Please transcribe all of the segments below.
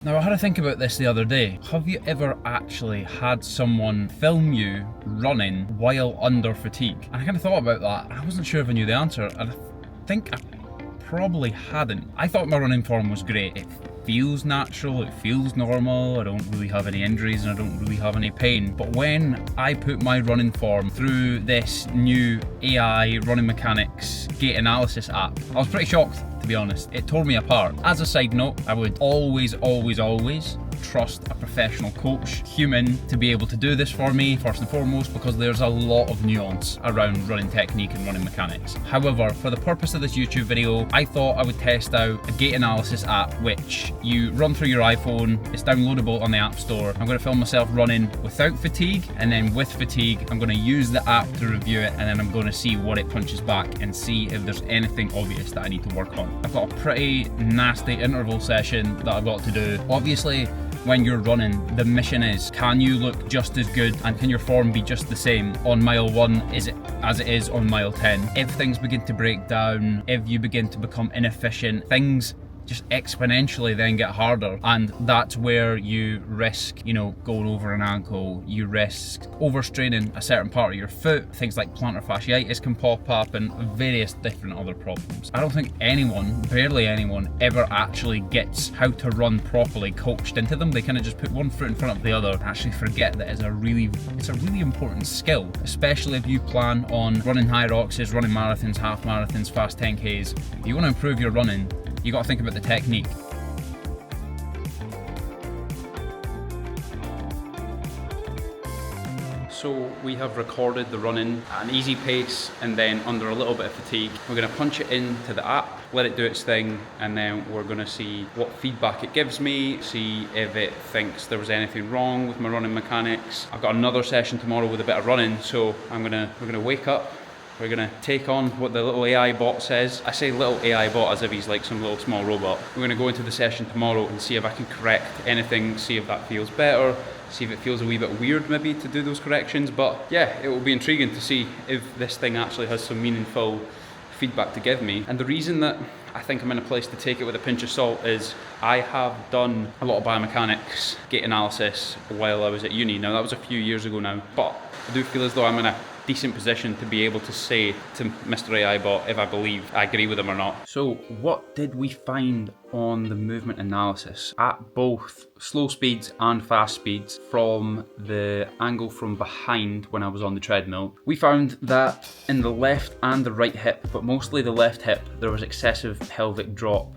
Now, I had to think about this the other day. Have you ever actually had someone film you running while under fatigue? And I kind of thought about that. I wasn't sure if I knew the answer, and I think I probably hadn't. I thought my running form was great. It feels natural, it feels normal, I don't really have any injuries and I don't really have any pain. But when I put my running form through this new AI running mechanics Gait analysis app, I was pretty shocked, to be honest. It tore me apart. As a side note, I would always trust a professional coach, human, to be able to do this for me, first and foremost, because there's a lot of nuance around running technique and running mechanics. However, for the purpose of this YouTube video, I thought I would test out a Gait analysis app, which you run through your iPhone. It's downloadable on the App Store. I'm going to film myself running without fatigue, and then with fatigue, I'm going to use the app to review it, and then I'm going to see what it punches back and see if there's anything obvious that I need to work on. I've got a pretty nasty interval session that I've got to do. Obviously, when you're running, the mission is, can you look just as good and can your form be just the same on mile 1 as it is on mile 10? If things begin to break down, if you begin to become inefficient, things just exponentially then get harder, and that's where you risk, going over an ankle, you risk overstraining a certain part of your foot, things like plantar fasciitis can pop up, and various different other problems. I don't think barely anyone ever actually gets how to run properly coached into them. They kind of just put one foot in front of the other and actually forget that it's a really important skill, especially if you plan on running high roxes, running marathons, half marathons, fast 10Ks. If you want to improve your running, you got to think about the technique. So we have recorded the running at an easy pace and then under a little bit of fatigue. We're going to punch it into the app, let it do its thing, and then we're going to see what feedback it gives me, see if it thinks there was anything wrong with my running mechanics. I've got another session tomorrow with a bit of running, so we're going to wake up. We're going to take on what the little AI bot says. I say little AI bot as if he's like some little small robot. We're going to go into the session tomorrow and see if I can correct anything, see if that feels better, see if it feels a wee bit weird maybe to do those corrections. But yeah, it will be intriguing to see if this thing actually has some meaningful feedback to give me. And the reason that I think I'm in a place to take it with a pinch of salt is I have done a lot of biomechanics, Gait analysis while I was at uni. Now that was a few years ago now, but I do feel as though I'm in a decent position to be able to say to Mr. AI bot if I believe I agree with him or not. So what did we find on the movement analysis at both slow speeds and fast speeds from the angle from behind when I was on the treadmill? We found that in the left and the right hip, but mostly the left hip, there was excessive pelvic drop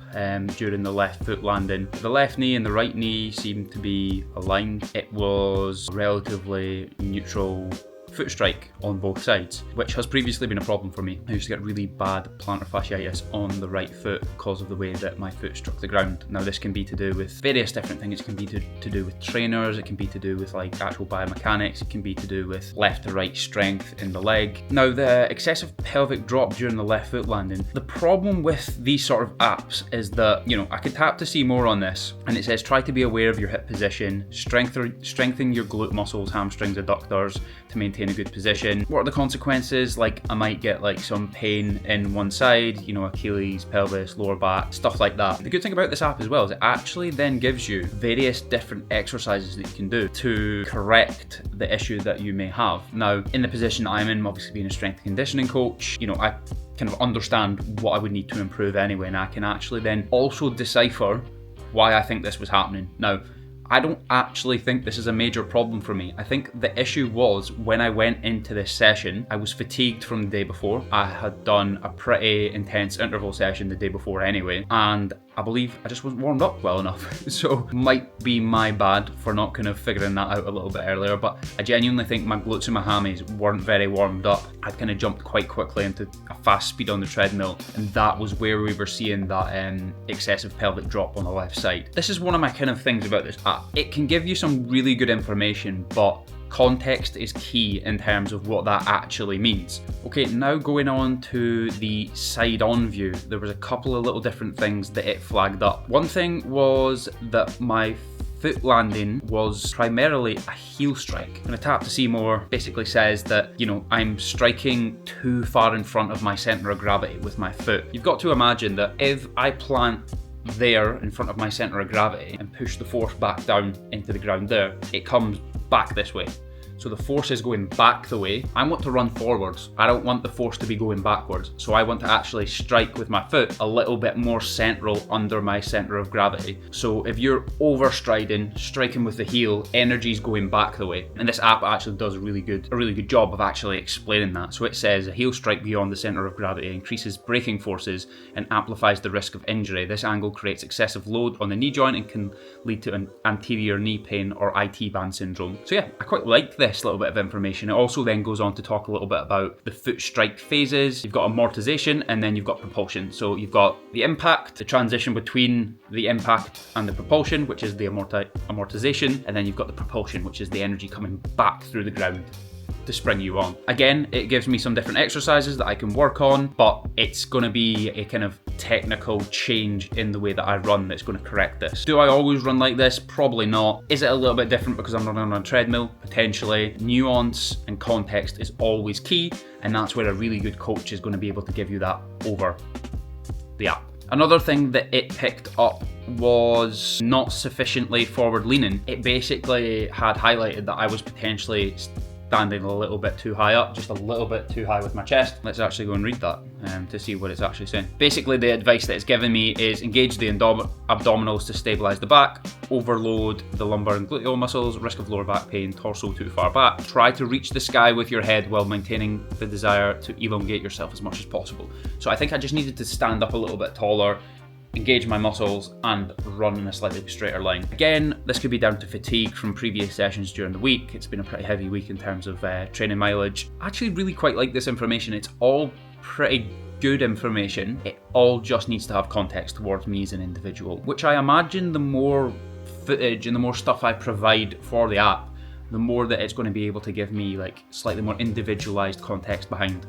during the left foot landing. The left knee and the right knee seemed to be aligned. It was relatively neutral foot strike on both sides, which has previously been a problem for me. I used to get really bad plantar fasciitis on the right foot because of the way that my foot struck the ground. Now this can be to do with various different things. It can be to do with trainers, it can be to do with like actual biomechanics, it can be to do with left to right strength in the leg. Now the excessive pelvic drop during the left foot landing, the problem with these sort of apps is that, I could tap to see more on this, and it says try to be aware of your hip position, strengthen your glute muscles, hamstrings, adductors to maintain a good position. What are the consequences? Like I might get like some pain in one side, Achilles, pelvis, lower back, stuff like that. The good thing about this app as well is it actually then gives you various different exercises that you can do to correct the issue that you may have. Now, in the position I'm in, obviously being a strength and conditioning coach, I kind of understand what I would need to improve anyway, and I can actually then also decipher why I think this was happening. Now, I don't actually think this is a major problem for me. I think the issue was when I went into this session, I was fatigued from the day before. I had done a pretty intense interval session the day before anyway, and I believe I just wasn't warmed up well enough. So might be my bad for not kind of figuring that out a little bit earlier, but I genuinely think my glutes and my hammies weren't very warmed up. I'd kind of jumped quite quickly into a fast speed on the treadmill, and that was where we were seeing that excessive pelvic drop on the left side. This is one of my kind of things about this app. It can give you some really good information, but context is key in terms of what that actually means. Okay, now going on to the side-on view, there was a couple of little different things that it flagged up. One thing was that my foot landing was primarily a heel strike. And a tap to see more basically says that, I'm striking too far in front of my center of gravity with my foot. You've got to imagine that if I plant there in front of my centre of gravity and push the force back down into the ground there, it comes back this way. So the force is going back the way. I want to run forwards. I don't want the force to be going backwards. So I want to actually strike with my foot a little bit more central under my centre of gravity. So if you're overstriding, striking with the heel, energy's going back the way. And this app actually does a really good job of actually explaining that. So it says a heel strike beyond the centre of gravity increases braking forces and amplifies the risk of injury. This angle creates excessive load on the knee joint and can lead to an anterior knee pain or IT band syndrome. So yeah, I quite like this little bit of information. It also then goes on to talk a little bit about the foot strike phases. You've got amortization and then you've got propulsion. So you've got the impact, the transition between the impact and the propulsion, which is the amortization, and then you've got the propulsion, which is the energy coming back through the ground to spring you on. Again, it gives me some different exercises that I can work on, but it's going to be a kind of technical change in the way that I run that's going to correct this. Do I always run like this? Probably not. Is it a little bit different because I'm running on a treadmill? Potentially. Nuance and context is always key, and that's where a really good coach is going to be able to give you that over the app. Another thing that it picked up was not sufficiently forward leaning. It basically had highlighted that I was potentially standing a little bit too high up, just a little bit too high with my chest. Let's actually go and read that to see what it's actually saying. Basically, the advice that it's given me is engage the abdominals to stabilize the back, overload the lumbar and gluteal muscles, risk of lower back pain, torso too far back. Try to reach the sky with your head while maintaining the desire to elongate yourself as much as possible. So I think I just needed to stand up a little bit taller, engage my muscles and run in a slightly straighter line. Again, this could be down to fatigue from previous sessions during the week. It's been a pretty heavy week in terms of training mileage. I actually really quite like this information. It's all pretty good information. It all just needs to have context towards me as an individual, which I imagine the more footage and the more stuff I provide for the app, the more that it's going to be able to give me like slightly more individualized context behind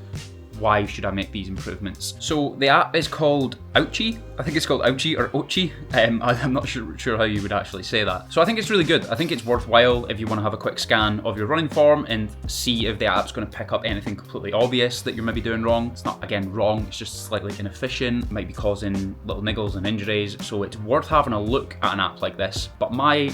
why should I make these improvements. So the app is called Ouchie. I think it's called Ouchie or Ochi. I'm not sure how you would actually say that. So I think it's really good. I think it's worthwhile if you want to have a quick scan of your running form and see if the app's going to pick up anything completely obvious that you're maybe doing wrong. It's not, again, wrong. It's just slightly inefficient. It might be causing little niggles and injuries. So it's worth having a look at an app like this. But my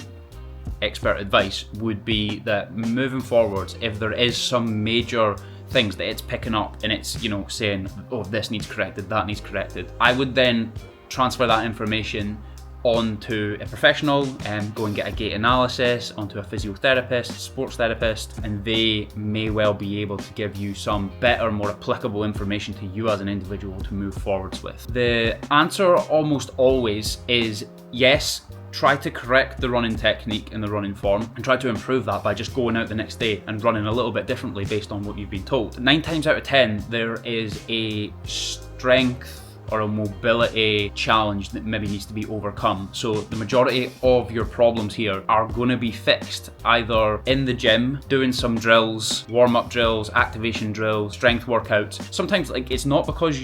expert advice would be that moving forwards, if there is some major things that it's picking up and it's, saying, oh, this needs corrected, that needs corrected, I would then transfer that information onto a professional and go and get a gait analysis, onto a physiotherapist, sports therapist, and they may well be able to give you some better, more applicable information to you as an individual to move forwards with. The answer almost always is yes. Try to correct the running technique and the running form and try to improve that by just going out the next day and running a little bit differently based on what you've been told. 9 times out of 10, there is a strength or a mobility challenge that maybe needs to be overcome. So the majority of your problems here are going to be fixed either in the gym, doing some drills, warm-up drills, activation drills, strength workouts. Sometimes it's not because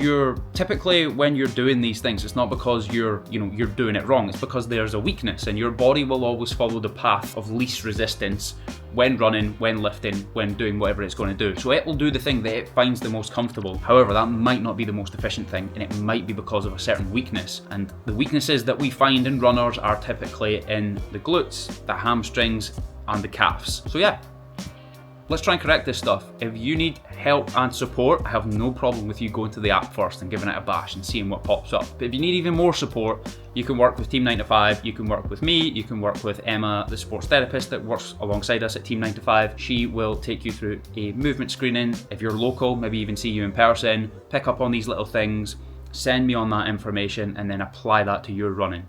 typically when you're doing these things, it's not because you're doing it wrong. It's because there's a weakness and your body will always follow the path of least resistance when running, when lifting, when doing whatever it's going to do. So it will do the thing that it finds the most comfortable. However, that might not be the most efficient thing, and it might be because of a certain weakness. And the weaknesses that we find in runners are typically in the glutes, the hamstrings, and the calves. So yeah, let's try and correct this stuff. If you need help and support, I have no problem with you going to the app first and giving it a bash and seeing what pops up. But if you need even more support, you can work with Team 9 to 5, you can work with me, you can work with Emma, the sports therapist that works alongside us at Team 9 to 5. She will take you through a movement screening. If you're local, maybe even see you in person, pick up on these little things, send me on that information, and then apply that to your running.